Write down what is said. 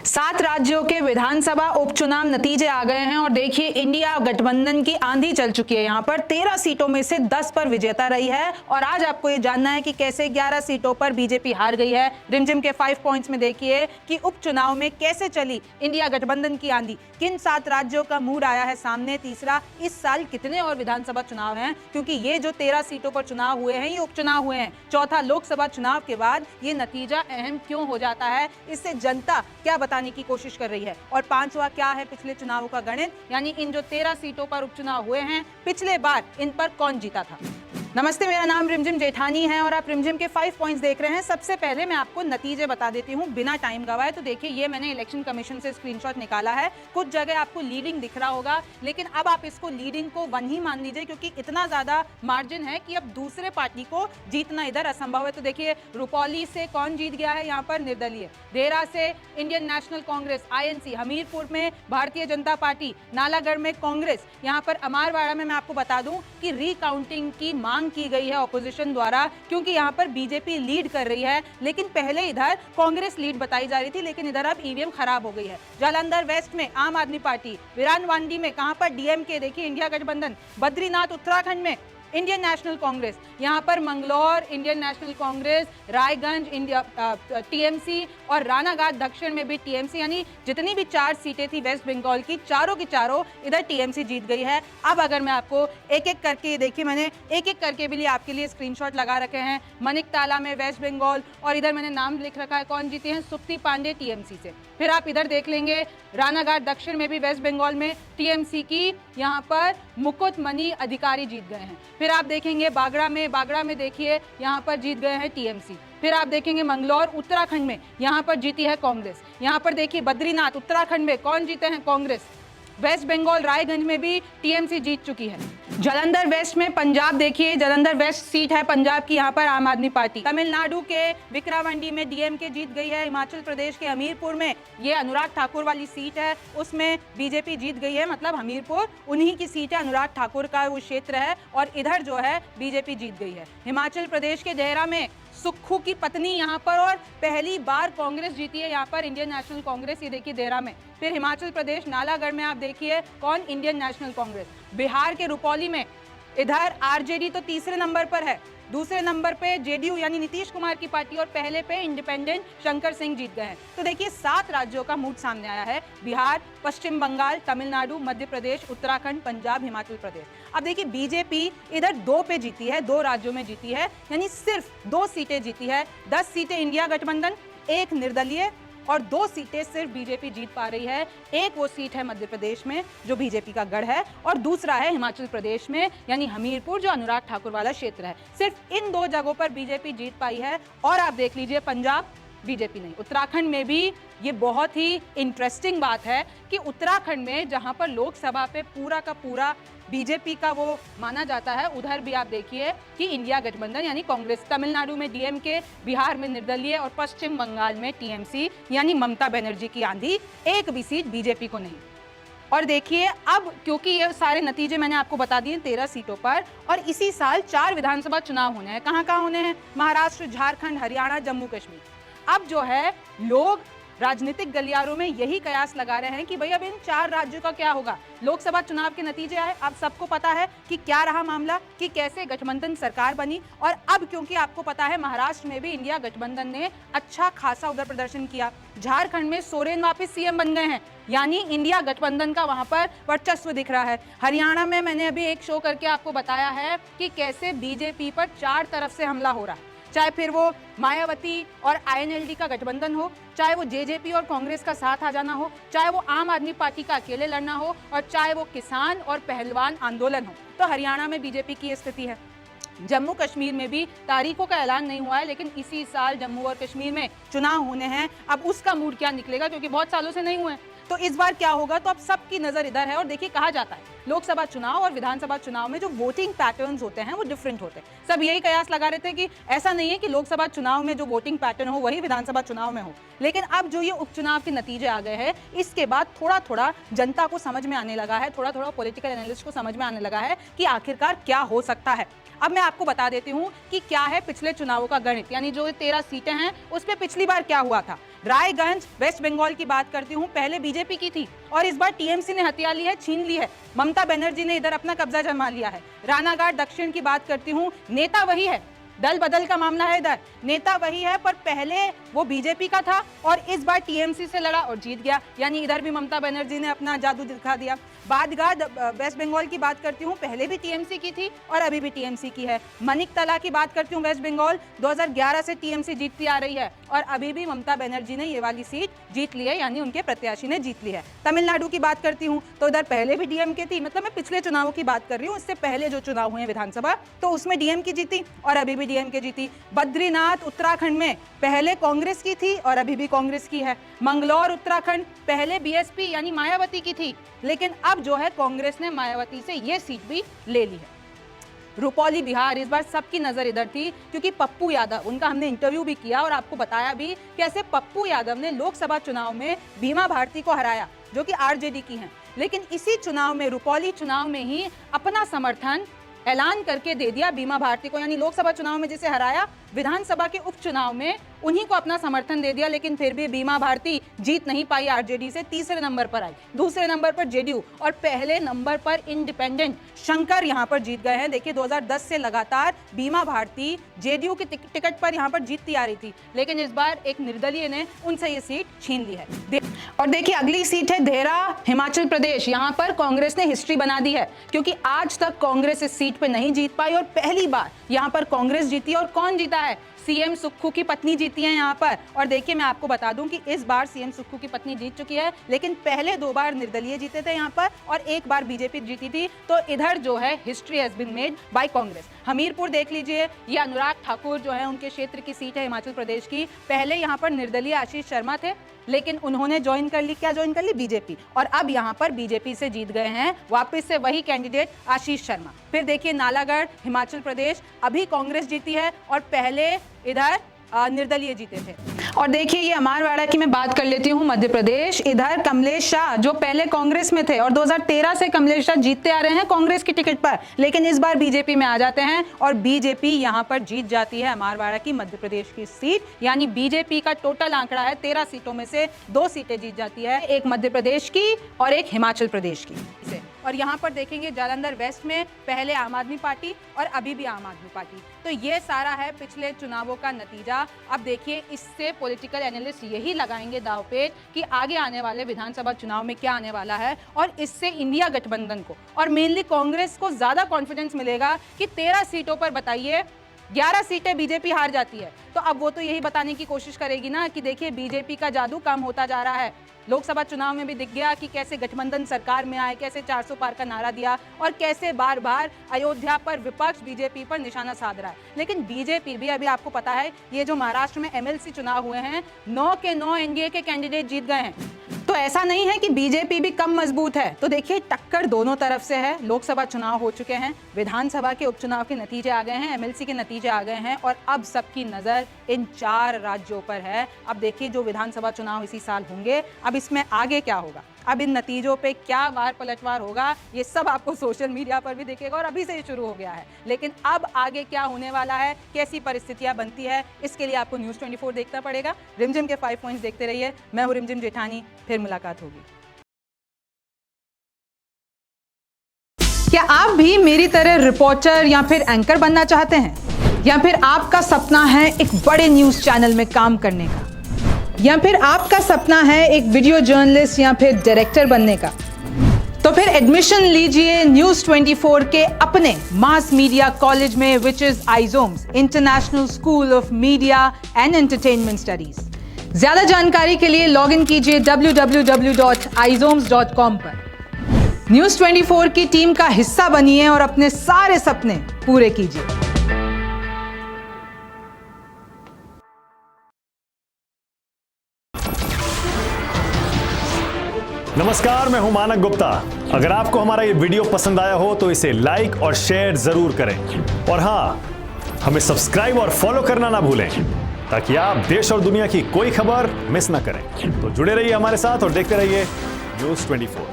7 राज्यों के विधानसभा उपचुनाव नतीजे आ गए हैं और देखिए इंडिया गठबंधन की आंधी चल चुकी है। यहाँ पर 13 सीटों में से 10 पर विजेता रही है और आज आपको ये जानना है कि कैसे 11 सीटों पर बीजेपी हार गई है। रिमझिम के 5 पॉइंट्स में देखिए कि उपचुनाव में कैसे चली इंडिया गठबंधन की आंधी, किन 7 राज्यों का मूड आया है सामने। तीसरा, इस साल कितने और विधानसभा चुनाव हैं, क्योंकि ये जो 13 सीटों पर चुनाव हुए हैं ये उपचुनाव हुए हैं। चौथा, लोकसभा चुनाव के बाद ये नतीजा अहम क्यों हो जाता है, इससे जनता क्या बताने की कोशिश कर रही है। और 5वां, क्या है पिछले चुनावों का गणित, यानी इन जो 13 सीटों पर उपचुनाव हुए हैं पिछले बार इन पर कौन जीता था। नमस्ते, मेरा नाम रिमझिम जेठानी है और आप रिमझिम के 5 पॉइंट्स देख रहे हैं। सबसे पहले मैं आपको नतीजे बता देती हूँ बिना टाइम गवाए। तो देखिए, ये मैंने इलेक्शन कमीशन से स्क्रीनशॉट निकाला है। कुछ जगह आपको लीडिंग दिख रहा होगा, लेकिन अब आप इसको लीडिंग को 1 ही मान लीजिए, क्योंकि इतना ज्यादा मार्जिन है कि अब दूसरे पार्टी को जीतना इधर असंभव है। तो देखिए, रुपौली से कौन जीत गया है, यहाँ पर निर्दलीय। देरा से Indian National Congress INC, Hamirpur में भारतीय जनता पार्टी, नालागढ़ में कांग्रेस। यहाँ पर अमारवाड़ा में मैं आपको बता दूं कि रिकाउंटिंग की मांग की गई है ऑपोजिशन द्वारा, क्योंकि यहाँ पर बीजेपी लीड कर रही है, लेकिन पहले इधर कांग्रेस लीड बताई जा रही थी, लेकिन इधर अब EVM खराब हो गई है। जालंधर वेस्ट में आम आदमी पार्टी, विरानवांडी में कहां पर DMK, देखिए इंडिया गठबंधन। बद्रीनाथ उत्तराखंड में इंडियन नेशनल कांग्रेस, यहाँ पर Mangalore Indian National Congress, Raiganj India TMC और रानाघाट दक्षिण में भी TMC, यानी जितनी भी 4 सीटें थी वेस्ट बंगाल की चारों इधर TMC जीत गई है। अब अगर मैं आपको एक एक करके, देखिए मैंने एक एक करके भी आपके लिए स्क्रीनशॉट लगा रखे हैं। मनिकताला में वेस्ट बंगाल, और इधर मैंने नाम लिख रखा है कौन जीते हैं, सुप्ति पांडे TMC से। फिर आप इधर देख लेंगे रानाघाट दक्षिण में भी वेस्ट बंगाल में TMC की यहाँ पर मुकुट मणि अधिकारी जीत गए हैं। फिर आप देखेंगे बागड़ा में देखिए यहाँ पर जीत गए हैं TMC। फिर आप देखेंगे मंगलौर उत्तराखंड में यहाँ पर जीती है कांग्रेस। यहाँ पर देखिए बद्रीनाथ उत्तराखंड में कौन जीते हैं, कांग्रेस। वेस्ट बंगाल रायगंज में भी TMC जीत चुकी है। जालंधर वेस्ट में पंजाब, देखिए जालंधर वेस्ट सीट है पंजाब की, यहाँ पर आम आदमी पार्टी। तमिलनाडु के विक्रावंडी में DMK जीत गई है। हिमाचल प्रदेश के हमीरपुर में ये अनुराग ठाकुर वाली सीट है, उसमें बीजेपी जीत गई है, मतलब हमीरपुर उन्हीं की सीट है, अनुराग ठाकुर का वो क्षेत्र है, और इधर जो है बीजेपी जीत गई है। हिमाचल प्रदेश के देहरा में सुक्खू की पत्नी यहाँ पर, और पहली बार कांग्रेस जीती है यहाँ पर, इंडियन नेशनल कांग्रेस, ये देखिए देहरा में। फिर हिमाचल प्रदेश नालागढ़ में आप देखिए कौन, इंडियन नेशनल कांग्रेस। बिहार के रुपौली में इधर RJD तो तीसरे नंबर पर है, दूसरे नंबर पे JDU यानी नीतीश कुमार की पार्टी, और पहले पे इंडिपेंडेंट शंकर सिंह जीत गए हैं। तो देखिए 7 राज्यों का मूड सामने आया है, बिहार, पश्चिम बंगाल, तमिलनाडु, मध्य प्रदेश, उत्तराखंड, पंजाब, हिमाचल प्रदेश। अब देखिए बीजेपी इधर 2 पे जीती है, 2 राज्यों में जीती है, यानी सिर्फ 2 सीटें जीती है। 10 सीटें इंडिया गठबंधन, 1 निर्दलीय, और 2 सीटें सिर्फ बीजेपी जीत पा रही है। एक वो सीट है मध्य प्रदेश में जो बीजेपी का गढ़ है, और दूसरा है हिमाचल प्रदेश में, यानी हमीरपुर जो अनुराग ठाकुर वाला क्षेत्र है। सिर्फ इन 2 जगहों पर बीजेपी जीत पाई है। और आप देख लीजिए पंजाब, बीजेपी नहीं। उत्तराखंड में भी ये बहुत ही इंटरेस्टिंग बात है कि उत्तराखंड में जहां पर लोकसभा पे पूरा का पूरा बीजेपी का वो माना जाता है, उधर भी आप देखिए कि इंडिया गठबंधन यानी कांग्रेस। तमिलनाडु में DMK, बिहार में निर्दलीय, और पश्चिम बंगाल में TMC यानी ममता बनर्जी की आंधी। एक भी सीट बीजेपी को नहीं। और देखिए अब, क्योंकि ये सारे नतीजे मैंने आपको बता दिए 13 सीटों पर, और इसी साल 4 विधानसभा चुनाव होने हैं। कहाँ कहाँ होने हैं, महाराष्ट्र, झारखंड, हरियाणा, जम्मू कश्मीर। अब जो है लोग राजनीतिक गलियारों में यही कयास लगा रहे हैं कि भाई अब इन 4 राज्यों का क्या होगा। लोकसभा चुनाव के नतीजे आए, अब सबको पता है कि क्या रहा मामला, कि कैसे गठबंधन सरकार बनी। और अब क्योंकि आपको पता है महाराष्ट्र में भी इंडिया गठबंधन ने अच्छा खासा उधर प्रदर्शन किया। झारखंड में सोरेन वापस CM बन गए हैं, यानी इंडिया गठबंधन का वहां पर वर्चस्व दिख रहा है। हरियाणा में मैंने अभी एक शो करके आपको बताया है कि कैसे बीजेपी पर 4 तरफ से हमला हो रहा है, चाहे फिर वो मायावती और INLD का गठबंधन हो, चाहे वो JJP और कांग्रेस का साथ आ जाना हो, चाहे वो आम आदमी पार्टी का अकेले लड़ना हो, और चाहे वो किसान और पहलवान आंदोलन हो। तो हरियाणा में बीजेपी की स्थिति है। जम्मू कश्मीर में भी तारीखों का ऐलान नहीं हुआ है, लेकिन इसी साल जम्मू और कश्मीर में चुनाव होने हैं। अब उसका मूड क्या निकलेगा, क्योंकि बहुत सालों से नहीं हुए, तो इस बार क्या होगा। तो अब सबकी नजर इधर है। और देखिए कहा जाता है लोकसभा चुनाव और विधानसभा चुनाव में जो वोटिंग पैटर्न्स होते हैं वो डिफरेंट होते हैं। सब यही कयास लगा रहे थे कि ऐसा नहीं है कि लोकसभा चुनाव में जो वोटिंग पैटर्न हो वही विधानसभा चुनाव में हो, लेकिन अब जो ये उपचुनाव के नतीजे आ गए हैं इसके बाद थोड़ा थोड़ा जनता को समझ में आने लगा है, थोड़ा थोड़ा पॉलिटिकल एनालिस्ट को समझ में आने लगा है कि आखिरकार क्या हो सकता है। अब मैं आपको बता देती हूं कि क्या है पिछले चुनावों का गणित, यानी जो 13 सीटें हैं उस पे पिछली बार क्या हुआ था। रायगंज वेस्ट बंगाल की बात करती हूं, पहले बीजेपी की थी और इस बार टीएमसी ने हथिया ली है, छीन ली है। ममता बनर्जी ने इधर अपना कब्जा जमा लिया है। रानाघाट दक्षिण की बात करती हूं, नेता वही है, दल बदल का मामला है, इधर नेता वही है पर पहले वो बीजेपी का था और इस बार टीएमसी से लड़ा और जीत गया, यानी इधर भी ममता बनर्जी ने अपना जादू दिखा दिया। बादगाद वेस्ट बंगाल की बात करती हूँ, पहले भी टीएमसी की थी और अभी भी टीएमसी की है। मनिकतला की बात करती हूँ, वेस्ट बंगाल 2011 से टीएमसी जीतती आ रही है और अभी भी ममता बनर्जी ने ये वाली सीट जीत ली है, यानी उनके प्रत्याशी ने जीत ली है। तमिलनाडु की बात करती हूँ तो इधर पहले भी डीएमके थी, मतलब मैं पिछले चुनावों की बात कर रही हूँ, इससे पहले जो चुनाव हुए विधानसभा तो उसमें डीएमके जीती और अभी भी डीएमके जीती। बद्रीनाथ उत्तराखंड में पहले कांग्रेस की थी और अभी भी कांग्रेस की है। मंगलौर उत्तराखंड पहले बीएसपी यानी मायावती की थी, लेकिन अब जो है कांग्रेस ने मायावती से ये सीट भी ले ली है। रुपौली बिहार, इस बार सबकी नजर इधर थी क्योंकि पप्पू यादव, उनका हमने इंटरव्यू भी किया और आपको बताया भी कैसे पप्पू यादव ने लोकसभा चुनाव में बीमा भारती को हराया जो कि आरजेडी की हैं, लेकिन इसी चुनाव में रुपौली चुनाव में ही अपना समर्थन ऐलान करके दे दिया बीमा भारती को, यानी लोकसभा चुनाव में जिसे हराया विधानसभा के उपचुनाव में उन्हीं को अपना समर्थन दे दिया, लेकिन फिर भी बीमा भारती जीत नहीं पाई आरजेडी से, तीसरे नंबर पर आई, दूसरे नंबर पर जेडीयू और पहले नंबर पर इंडिपेंडेंट शंकर यहां पर जीत गए हैं। देखिए 2010 से लगातार बीमा भारती जेडीयू की टिकट पर यहां पर जीतती आ रही थी, लेकिन इस बार एक निर्दलीय ने उनसे ये सीट छीन ली है। और देखिए अगली सीट है देहरा हिमाचल प्रदेश, यहां पर कांग्रेस ने हिस्ट्री बना दी है क्योंकि आज तक कांग्रेस इस सीट पर नहीं जीत पाई और पहली बार यहां पर कांग्रेस जीती और कौन जीता है, सीएम सुक्खू की पत्नी जीती है यहाँ पर। और देखिए मैं आपको बता दूं कि इस बार सीएम सुक्खू की पत्नी जीत चुकी है, लेकिन पहले 2 बार निर्दलीय जीते थे यहाँ पर और 1 बार बीजेपी जीती थी, तो इधर जो है history has been made by Congress. Hamirpur देख लीजिए, ये अनुराग ठाकुर जो है उनके क्षेत्र की सीट है हिमाचल प्रदेश की। पहले यहाँ पर निर्दलीय आशीष शर्मा थे, लेकिन उन्होंने ज्वाइन कर ली, क्या ज्वाइन कर ली, बीजेपी, और अब यहाँ पर बीजेपी से जीत गए हैं वापस से वही कैंडिडेट आशीष शर्मा। फिर देखिए नालागढ़ हिमाचल प्रदेश, अभी कांग्रेस जीती है और पहले इधर निर्दलीय जीते थे। और देखिए ये अमारवाड़ा की मैं बात कर लेती हूँ मध्य प्रदेश, इधर कमलेश शाह जो पहले कांग्रेस में थे और 2013 से कमलेश शाह जीतते आ रहे हैं कांग्रेस की टिकट पर, लेकिन इस बार बीजेपी में आ जाते हैं और बीजेपी यहाँ पर जीत जाती है अमारवाड़ा की मध्य प्रदेश की सीट, यानी बीजेपी का टोटल आंकड़ा है 13 सीटों में से 2 सीटें जीत जाती है, एक मध्य प्रदेश की और एक हिमाचल प्रदेश की। और यहाँ पर देखेंगे जालंधर वेस्ट में पहले आम आदमी पार्टी और अभी भी आम आदमी पार्टी। तो ये सारा है पिछले चुनावों का नतीजा। अब देखिए इससे पॉलिटिकल एनालिस्ट यही लगाएंगे दांवपेच कि आगे आने वाले विधानसभा चुनाव में क्या आने वाला है और इससे इंडिया गठबंधन को और मेनली कांग्रेस को ज्यादा कॉन्फिडेंस मिलेगा कि 13 सीटों पर बताइए 11 सीटें बीजेपी हार जाती है, तो अब वो तो यही बताने की कोशिश करेगी ना कि देखिए बीजेपी का जादू कम होता जा रहा है। लोकसभा चुनाव में भी दिख गया कि कैसे गठबंधन सरकार में आए, कैसे 400 पार का नारा दिया और कैसे बार बार अयोध्या पर विपक्ष बीजेपी पर निशाना साध रहा है। लेकिन बीजेपी भी, अभी आपको पता है ये जो महाराष्ट्र में एमएलसी चुनाव हुए हैं 9 के 9 एनडीए के कैंडिडेट जीत गए हैं, तो ऐसा नहीं है कि बीजेपी भी कम मजबूत है। तो देखिए टक्कर दोनों तरफ से है। लोकसभा चुनाव हो चुके हैं, विधानसभा के उपचुनाव के नतीजे आ गए हैं, एमएलसी के नतीजे आ गए हैं और अब सबकी नजर इन 4 राज्यों पर है। अब देखिए जो विधानसभा चुनाव इसी साल होंगे, अब इसमें आगे क्या होगा, अब इन नतीजों पे क्या वार पलटवार होगा, ये सब आपको सोशल मीडिया पर भी दिखेगा और अभी से ही शुरू हो गया है। लेकिन अब आगे क्या होने वाला है, कैसी परिस्थितियां बनती है, इसके लिए आपको न्यूज़ 24 देखना पड़ेगा। रिमझिम के 5 पॉइंट्स देखते रहिए। मैं हूं रिमझिम जेठानी, फिर मुलाकात होगी। क्या आप भी मेरी तरह रिपोर्टर या फिर एंकर बनना चाहते हैं, या फिर आपका सपना है एक बड़े न्यूज चैनल में काम करने का, या फिर आपका सपना है एक वीडियो जर्नलिस्ट या फिर डायरेक्टर बनने का, तो फिर एडमिशन लीजिए न्यूज़ 24 के अपने मास मीडिया कॉलेज में, विच इज आइजोम्स international school of media and entertainment studies. ज्यादा जानकारी के लिए लॉग इन कीजिए www.izoms.com पर। न्यूज़ 24 की टीम का हिस्सा बनिए और अपने सारे सपने पूरे कीजिए। नमस्कार, मैं हूं मानक गुप्ता। अगर आपको हमारा ये वीडियो पसंद आया हो तो इसे लाइक और शेयर जरूर करें और हाँ, हमें सब्सक्राइब और फॉलो करना ना भूलें ताकि आप देश और दुनिया की कोई खबर मिस ना करें। तो जुड़े रहिए हमारे साथ और देखते रहिए न्यूज़ 24।